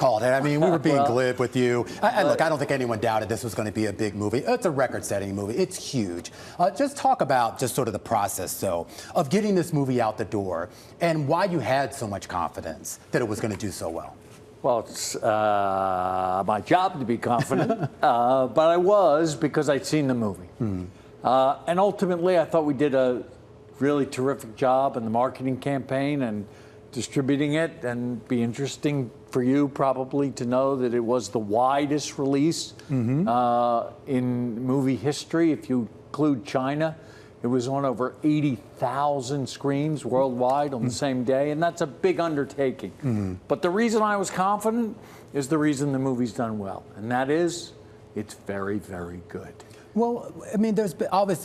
called it. I mean, we were being glib with you. And look, I don't think anyone doubted this was going to be a big movie. It's a record-setting movie. It's huge. Just talk about just sort of the process, though, of getting this movie out the door and why you had so much confidence that it was going to do so well. Well, it's my job to be confident, but I was because I'd seen the movie. And ultimately, I thought we did a really terrific job in the marketing campaign and distributing it, and be interesting for you probably to know that it was the widest release in movie history. If you include China, it was on over 80,000 screens worldwide on the same day, and that's a big undertaking. But the reason I was confident is the reason the movie's done well, and that is it's very, very good. Well, I mean, there's always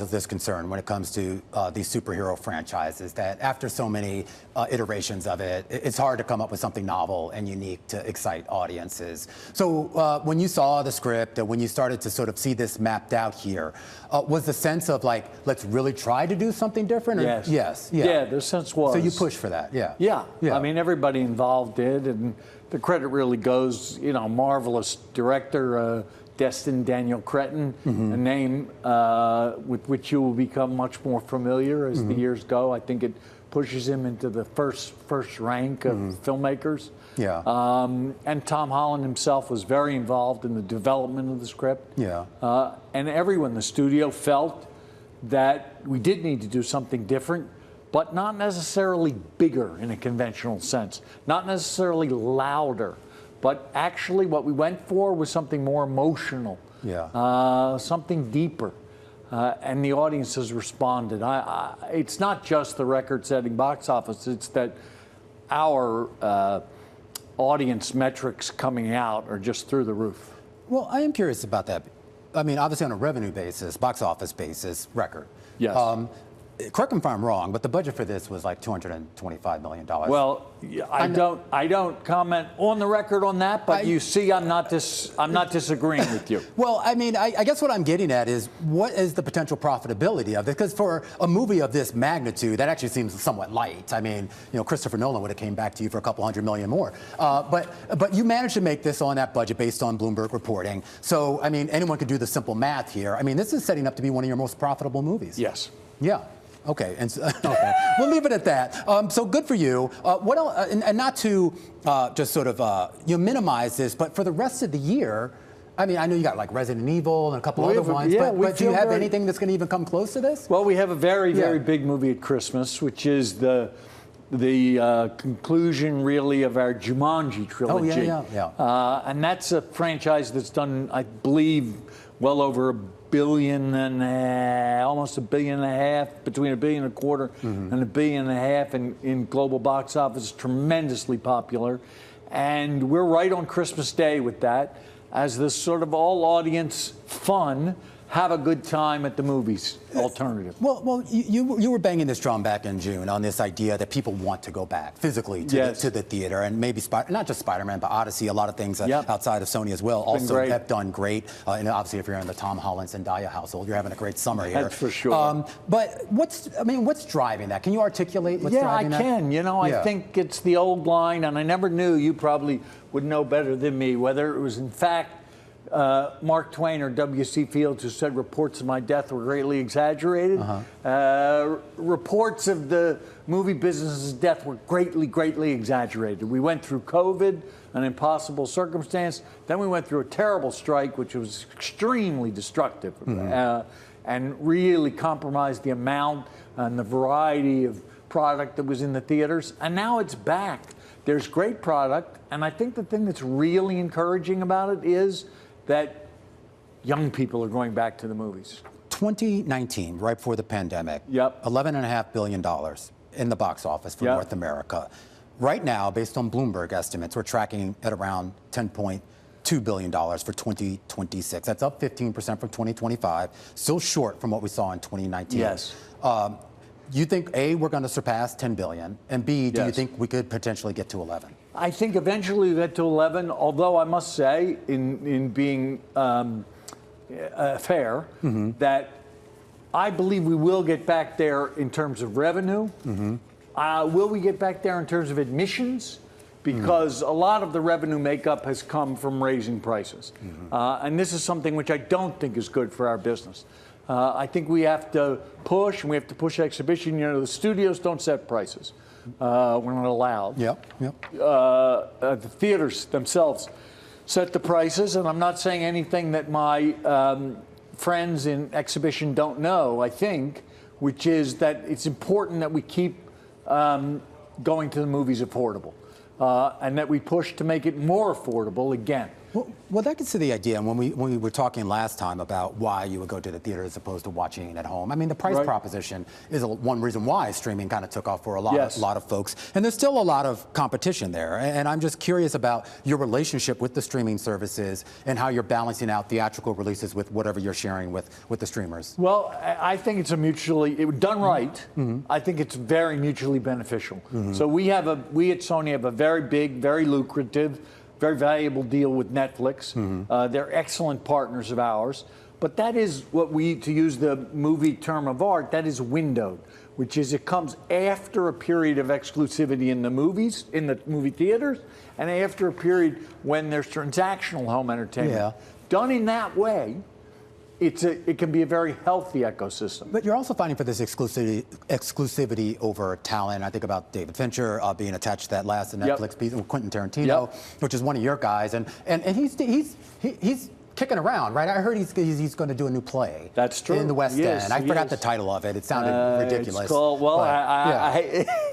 this concern when it comes to these superhero franchises that after so many iterations of it, it's hard to come up with something novel and unique to excite audiences. So when you saw the script, when you started to sort of see this mapped out here, was the sense of like, let's really try to do something different? Or? Yes. Yes. Yeah, the sense was. So you pushed for that, yeah. Yeah. I mean, everybody involved did, and the credit really goes, marvelous director, Destin Daniel Cretton, a name with which you will become much more familiar as the years go. I think it pushes him into the first rank of filmmakers. Yeah. And Tom Holland himself was very involved in the development of the script. Yeah. And everyone in the studio felt that we did need to do something different, but not necessarily bigger in a conventional sense, not necessarily louder. But actually what we went for was something more emotional, something deeper, and the audience has responded. It's not just the record-setting box office, it's that our audience metrics coming out are just through the roof. Well, I am curious about that. I mean, obviously on a revenue basis, box office basis, record. Yes. Correct me if I'm wrong, but the budget for this was like $225 million. Well, I don't comment on the record on that, but you see, I'm not disagreeing with you. Well, I mean, I guess what I'm getting at is what is the potential profitability of it? Because for a movie of this magnitude, that actually seems somewhat light. I mean, Christopher Nolan would have came back to you for a couple $100 million more. But you managed to make this on that budget based on Bloomberg reporting. So, I mean, anyone could do the simple math here. I mean, this is setting up to be one of your most profitable movies. Yes. Yeah. Okay, okay. We'll leave it at that. So good for you. What else, and not to just sort of minimize this, but for the rest of the year, I mean, I know you got like Resident Evil and a couple other ones, but do you have anything that's going to even come close to this? Well, we have a very, very big movie at Christmas, which is the conclusion, really, of our Jumanji trilogy. And that's a franchise that's done, I believe, well over $1 billion and almost $1.5 billion, between $1.25 billion and $1.5 billion in global box office. Tremendously popular, and we're right on Christmas Day with that as this sort of all-audience fun. Have a good time at the movies alternative. Well, you were banging this drum back in June on this idea that people want to go back physically to the theater, and maybe not just Spider-Man, but Odyssey, a lot of things outside of Sony as well also have done great. And obviously, if you're in the Tom Holland Zendaya household, you're having a great summer here. That's for sure. But what's driving that? Can you articulate what's driving that? Yeah, I can. I think it's the old line, and I never knew. You probably would know better than me whether it was in fact Mark Twain or W.C. Fields who said reports of my death were greatly exaggerated. Reports of the movie business's death were greatly, greatly exaggerated. We went through COVID, an impossible circumstance. Then we went through a terrible strike, which was extremely destructive and really compromised the amount and the variety of product that was in the theaters. And now it's back. There's great product. And I think the thing that's really encouraging about it is that young people are going back to the movies. 2019, right before the pandemic, $11.5 billion in the box office for North America. Right now, based on Bloomberg estimates, we're tracking at around $10.2 billion for 2026. That's up 15% from 2025, still short from what we saw in 2019. Yes. You think, A, we're going to surpass 10 billion, and B, do you think we could potentially get to 11? I think eventually we get to 11, although I must say, in being fair, that I believe we will get back there in terms of revenue. Will we get back there in terms of admissions? because a lot of the revenue makeup has come from raising prices. And this is something which I don't think is good for our business. I think we have to push, and we have to push exhibition. You know, the studios don't set prices. We're not allowed. The theaters themselves set the prices, and I'm not saying anything that my friends in exhibition don't know, I think, which is that it's important that we keep going to the movies affordable, and that we push to make it more affordable again. Well, that gets to the idea, and when we were talking last time about why you would go to the theater as opposed to watching it at home. I mean, the price proposition is one reason why streaming kind of took off for a lot of folks, and there's still a lot of competition there. And I'm just curious about your relationship with the streaming services and how you're balancing out theatrical releases with whatever you're sharing with the streamers. Well, I think it's done right. I think it's very mutually beneficial. So we at Sony have a very big, very lucrative, very valuable deal with Netflix. They're excellent partners of ours. But that is what to use the movie term of art, that is windowed, which is it comes after a period of exclusivity in the movies, in the movie theaters, and after a period when there's transactional home entertainment. Done in that way, it can be a very healthy ecosystem. But you're also fighting for this exclusivity over talent. I think about David Fincher being attached to that last Netflix piece with Quentin Tarantino, which is one of your guys, and he's kicking around, right? I heard he's going to do a new play. That's true. In the West End. I forgot the title of it. It sounded ridiculous. It's called,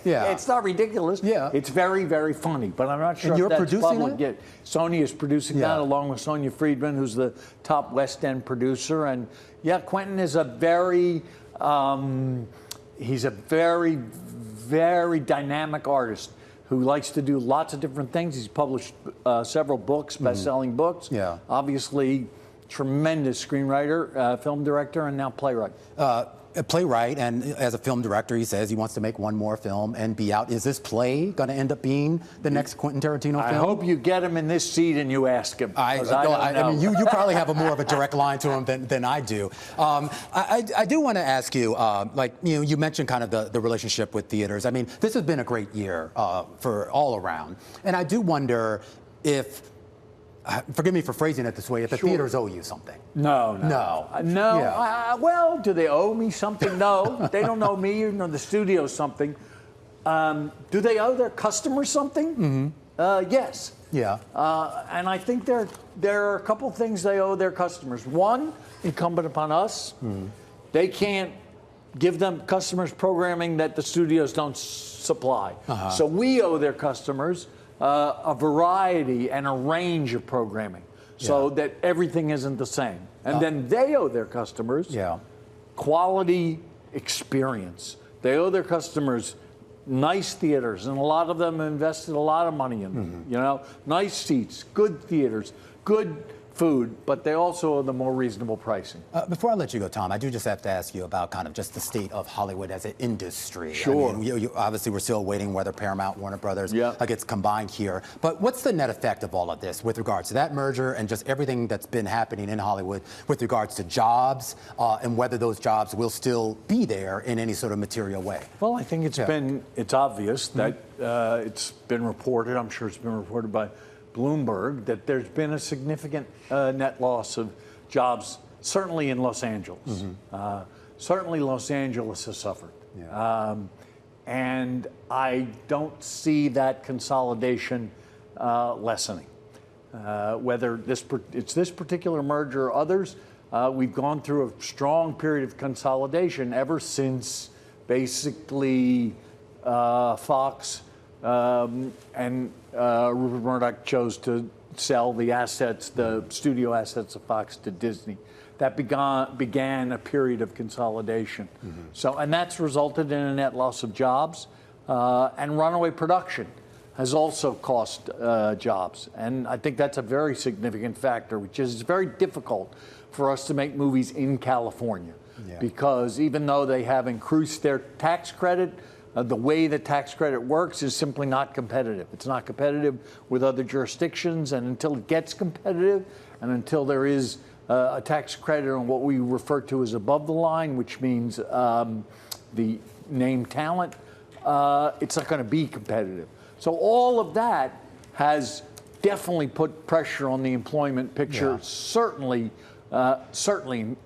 it's not ridiculous. It's very, very funny, but I'm not sure and if that's producing public yet. Sony is producing that along with Sonia Friedman, who's the top West End producer. And Quentin is he's a very, very dynamic artist who likes to do lots of different things. He's published several books, best-selling books. Obviously, tremendous screenwriter, film director, and now playwright. A playwright, and as a film director, he says he wants to make one more film and be out. Is this play going to end up being the next Quentin Tarantino film? I hope you get him in this seat and you ask him. I mean, you probably have more of a direct line to him than I do. I do want to ask you, you mentioned kind of the relationship with theaters. I mean, this has been a great year for all around, and I do wonder if. Forgive me for phrasing it this way, if the theaters owe you something. No. Well, do they owe me something? No, they don't owe me, the studio something. Do they owe their customers something? Yes. And I think there are a couple things they owe their customers. One, incumbent upon us. They can't give them customers programming that the studios don't supply. So we owe their customers a variety and a range of programming so that everything isn't the same. And then they owe their customers quality experience. They owe their customers nice theaters, and a lot of them invested a lot of money in them. Nice seats, good theaters, good food, but they also owe the more reasonable pricing. Before I let you go, Tom, I do just have to ask you about kind of just the state of Hollywood as an industry. Sure. I mean, obviously, we're still waiting whether Paramount, Warner Brothers gets combined here. But what's the net effect of all of this with regards to that merger and just everything that's been happening in Hollywood with regards to jobs and whether those jobs will still be there in any sort of material way? Well, I think it's obvious that it's been reported, I'm sure it's been reported by Bloomberg, that there's been a significant net loss of jobs, certainly in Los Angeles. Certainly Los Angeles has suffered. And I don't see that consolidation lessening. Whether it's this particular merger or others, we've gone through a strong period of consolidation ever since basically Fox and Rupert Murdoch chose to sell the studio assets of Fox to Disney. That began a period of consolidation. And that's resulted in a net loss of jobs, and runaway production has also cost jobs. And I think that's a very significant factor, which is it's very difficult for us to make movies in California because even though they have increased their tax credit, the way the tax credit works is simply not competitive. It's not competitive with other jurisdictions, and until it gets competitive, and until there is a tax credit on what we refer to as above the line, which means the named talent, it's not going to be competitive. So all of that has definitely put pressure on the employment picture, Yeah. certainly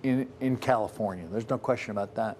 in California. There's no question about that.